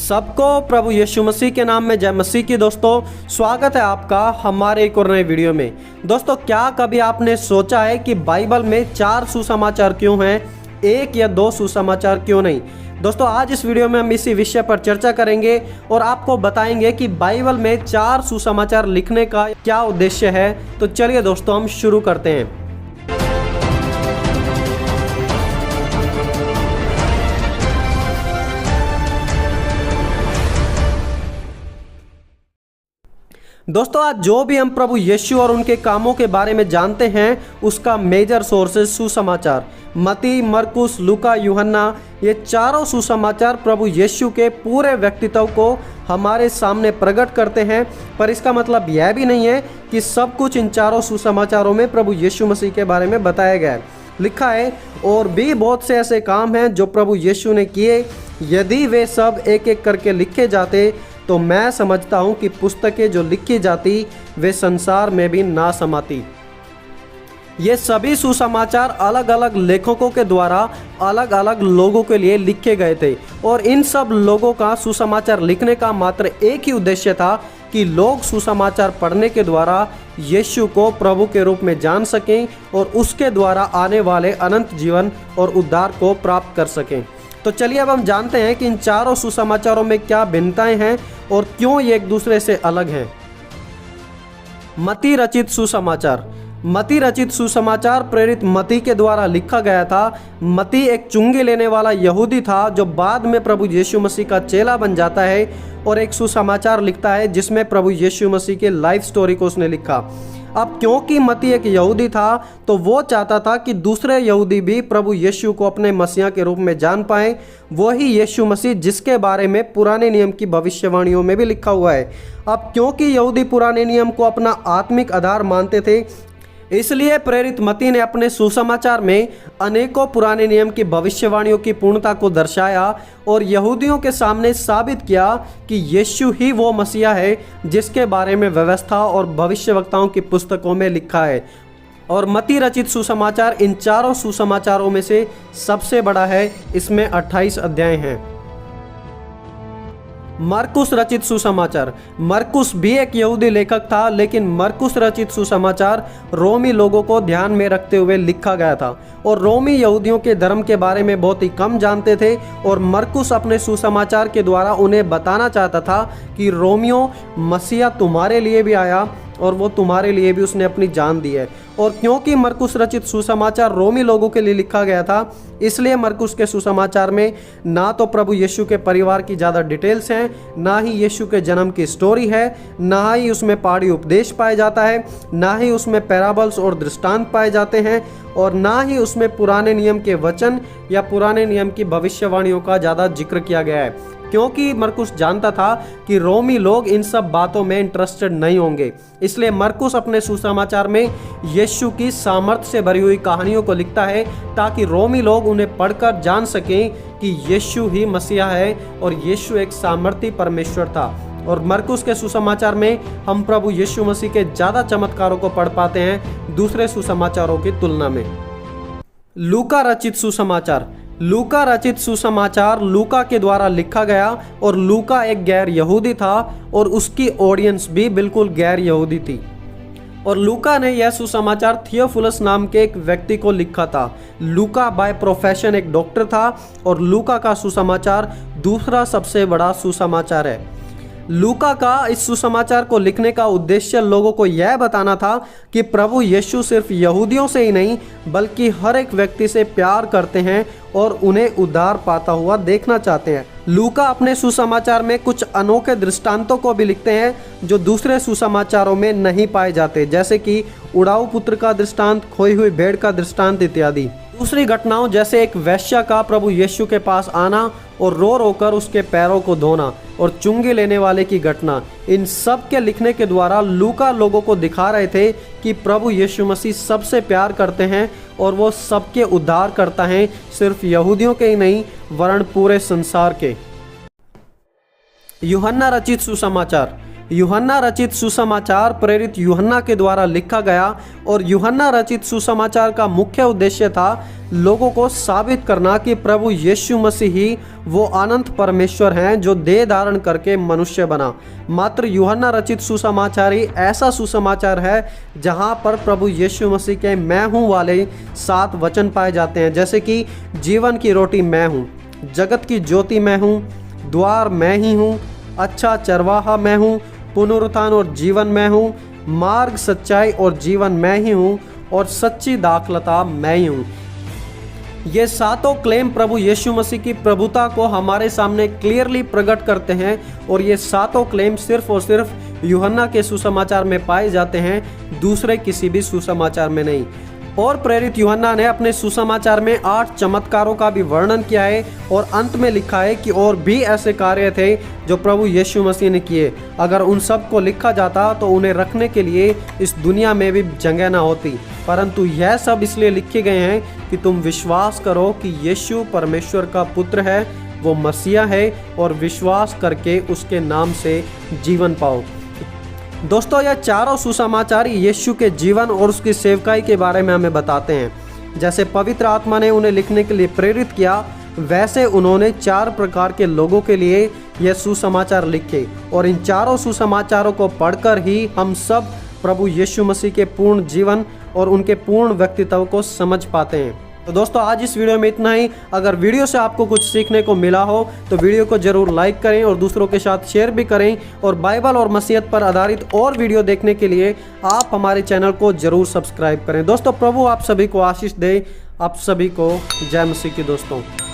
सबको प्रभु यीशु मसीह के नाम में जय मसीह की। दोस्तों स्वागत है आपका हमारे एक और नए वीडियो में। दोस्तों क्या कभी आपने सोचा है कि बाइबल में 4 सुसमाचार क्यों हैं, 1 या 2 सुसमाचार क्यों नहीं। दोस्तों आज इस वीडियो में हम इसी विषय पर चर्चा करेंगे और आपको बताएंगे कि बाइबल में 4 सुसमाचार लिखने का क्या उद्देश्य है। तो चलिए दोस्तों हम शुरू करते हैं। दोस्तों आज जो भी हम प्रभु यीशु और उनके कामों के बारे में जानते हैं उसका मेजर सोर्सेज सुसमाचार मत्ती, मरकुस, लूका, यूहन्ना, ये चारों सुसमाचार प्रभु यीशु के पूरे व्यक्तित्व को हमारे सामने प्रकट करते हैं। पर इसका मतलब यह भी नहीं है कि सब कुछ इन चारों सुसमाचारों में प्रभु यीशु मसीह के बारे में बताया गया है। लिखा है और भी बहुत से ऐसे काम हैं जो प्रभु यीशु ने किए, यदि वे सब एक एक करके लिखे जाते तो मैं समझता हूं कि पुस्तकें जो लिखी जाती वे संसार में भी ना समाती। ये सभी सुसमाचार अलग अलग लेखकों के द्वारा अलग अलग लोगों के लिए लिखे गए थे और इन सब लोगों का सुसमाचार लिखने का मात्र एक ही उद्देश्य था कि लोग सुसमाचार पढ़ने के द्वारा यीशु को प्रभु के रूप में जान सकें और उसके द्वारा आने वाले अनंत जीवन और उद्धार को प्राप्त कर सकें। तो चलिए अब हम जानते हैं कि इन चारों सुसमाचारों में क्या भिन्नताएं हैं और क्यों ये एक दूसरे से अलग हैं। मत्ती रचित सुसमाचार। मत्ती रचित सुसमाचार प्रेरित मत्ती के द्वारा लिखा गया था। मत्ती एक चुंगी लेने वाला यहूदी था जो बाद में प्रभु यीशु मसीह का चेला बन जाता है और एक सुसमाचार लिखता है जिसमें प्रभु यीशु मसीह के लाइफ स्टोरी को उसने लिखा। अब क्योंकि मत्ती एक यहूदी था तो वो चाहता था कि दूसरे यहूदी भी प्रभु यीशु को अपने मसीहा के रूप में जान पाएं, वही यीशु मसीह जिसके बारे में पुराने नियम की भविष्यवाणियों में भी लिखा हुआ है। अब क्योंकि यहूदी पुराने नियम को अपना आत्मिक आधार मानते थे, इसलिए प्रेरित मत्ती ने अपने सुसमाचार में अनेकों पुराने नियम की भविष्यवाणियों की पूर्णता को दर्शाया और यहूदियों के सामने साबित किया कि यीशु ही वो मसीहा है जिसके बारे में व्यवस्था और भविष्यवक्ताओं की पुस्तकों में लिखा है। और मत्ती रचित सुसमाचार इन चारों सुसमाचारों में से सबसे बड़ा है। इसमें 28 अध्याय हैं। मरकुस रचित सुसमाचार। मरकुस भी एक यहूदी लेखक था, लेकिन मरकुस रचित सुसमाचार रोमी लोगों को ध्यान में रखते हुए लिखा गया था और रोमी यहूदियों के धर्म के बारे में बहुत ही कम जानते थे और मरकुस अपने सुसमाचार के द्वारा उन्हें बताना चाहता था कि रोमियों, मसीहा तुम्हारे लिए भी आया और वो तुम्हारे लिए भी उसने अपनी जान दी है। और क्योंकि मरकुस रचित सुसमाचार रोमी लोगों के लिए लिखा गया था, इसलिए मरकुस के सुसमाचार में ना तो प्रभु यीशु के परिवार की ज़्यादा डिटेल्स हैं, ना ही यीशु के जन्म की स्टोरी है, ना ही उसमें पहाड़ी उपदेश पाया जाता है, ना ही उसमें पैराबल्स और दृष्टांत पाए जाते हैं और ना ही उसमें पुराने नियम के वचन या पुराने नियम की भविष्यवाणियों का ज़्यादा जिक्र किया गया है। क्योंकि मरकुस जानता था कि रोमी लोग इन सब बातों में इंटरेस्टेड नहीं होंगे, इसलिए मरकुस अपने सुसमाचार में यीशु की सामर्थ्य से भरी हुई कहानियों को लिखता है ताकि रोमी लोग उन्हें पढ़कर जान सकें कि यीशु ही मसीहा है और यीशु एक सामर्थी परमेश्वर था। और मरकुस के सुसमाचार में हम प्रभु यीशु मसीह के ज़्यादा चमत्कारों को पढ़ पाते हैं दूसरे सुसमाचारों की तुलना में। लूका रचित सुसमाचार। लूका रचित सुसमाचार लूका के द्वारा लिखा गया और लूका एक गैर यहूदी था और उसकी ऑडियंस भी बिल्कुल गैर यहूदी थी। और लूका ने यह सुसमाचार थियोफिलस नाम के एक व्यक्ति को लिखा था। लूका बाय प्रोफेशन एक डॉक्टर था और लूका का सुसमाचार दूसरा सबसे बड़ा सुसमाचार है। लूका का इस सुसमाचार को लिखने का उद्देश्य लोगों को यह बताना था कि प्रभु यीशु सिर्फ यहूदियों से ही नहीं बल्कि हर एक व्यक्ति से प्यार करते हैं और उन्हें उद्धार पाता हुआ देखना चाहते हैं। लूका अपने सुसमाचार में कुछ अनोखे दृष्टांतों को भी लिखते हैं जो दूसरे सुसमाचारों में नहीं पाए जाते, जैसे कि उड़ाऊ पुत्र का दृष्टांत, खोई हुई भेड़ का दृष्टांत इत्यादि। दूसरी घटनाओं जैसे एक वेश्या का प्रभु यीशु के पास आना और रो रोकर उसके पैरों को धोना और चुंगी लेने वाले की घटना, इन सब के लिखने के द्वारा लूका लोगों को दिखा रहे थे कि प्रभु यीशु मसीह सबसे प्यार करते हैं और वो सबके उद्धार करता है, सिर्फ यहूदियों के ही नहीं वरन पूरे संसार के। यूहन्ना रचित सुसमाचार। यूहन्ना रचित सुसमाचार प्रेरित यूहन्ना के द्वारा लिखा गया और यूहन्ना रचित सुसमाचार का मुख्य उद्देश्य था लोगों को साबित करना कि प्रभु यीशु मसीह ही वो अनंत परमेश्वर हैं जो देह धारण करके मनुष्य बना। मात्र यूहन्ना रचित सुसमाचार ही ऐसा सुसमाचार है जहां पर प्रभु यीशु मसीह के मैं हूं वाले 7 वचन पाए जाते हैं, जैसे कि जीवन की रोटी मैं हूं, जगत की ज्योति मैं हूं, द्वार मैं ही हूं, अच्छा चरवाहा मैं हूं, पुनरुत्थान और जीवन मैं हूँ, मार्ग सच्चाई और जीवन मैं ही हूँ और सच्ची दाखलता मैं ही हूँ। ये 7 क्लेम प्रभु यीशु मसीह की प्रभुता को हमारे सामने क्लियरली प्रकट करते हैं और ये 7 क्लेम सिर्फ और सिर्फ यूहन्ना के सुसमाचार में पाए जाते हैं, दूसरे किसी भी सुसमाचार में नहीं। और प्रेरित यूहन्ना ने अपने सुसमाचार में 8 चमत्कारों का भी वर्णन किया है और अंत में लिखा है कि और भी ऐसे कार्य थे जो प्रभु यीशु मसीह ने किए। अगर उन सब को लिखा जाता तो उन्हें रखने के लिए इस दुनिया में भी जगह ना होती, परंतु यह सब इसलिए लिखे गए हैं कि तुम विश्वास करो कि यीशु परमेश्वर का पुत्र है, वो मसीहा है और विश्वास करके उसके नाम से जीवन पाओ। दोस्तों, यह चारों सुसमाचार यीशु के जीवन और उसकी सेवकाई के बारे में हमें बताते हैं। जैसे पवित्र आत्मा ने उन्हें लिखने के लिए प्रेरित किया, वैसे उन्होंने 4 प्रकार के लोगों के लिए यह सुसमाचार लिखे और इन चारों सुसमाचारों को पढ़कर ही हम सब प्रभु यीशु मसीह के पूर्ण जीवन और उनके पूर्ण व्यक्तित्व को समझ पाते हैं। तो दोस्तों, आज इस वीडियो में इतना ही। अगर वीडियो से आपको कुछ सीखने को मिला हो तो वीडियो को जरूर लाइक करें और दूसरों के साथ शेयर भी करें और बाइबल और मसीहत पर आधारित और वीडियो देखने के लिए आप हमारे चैनल को जरूर सब्सक्राइब करें। दोस्तों, प्रभु आप सभी को आशीष दे। आप सभी को जय मसीह की। दोस्तों।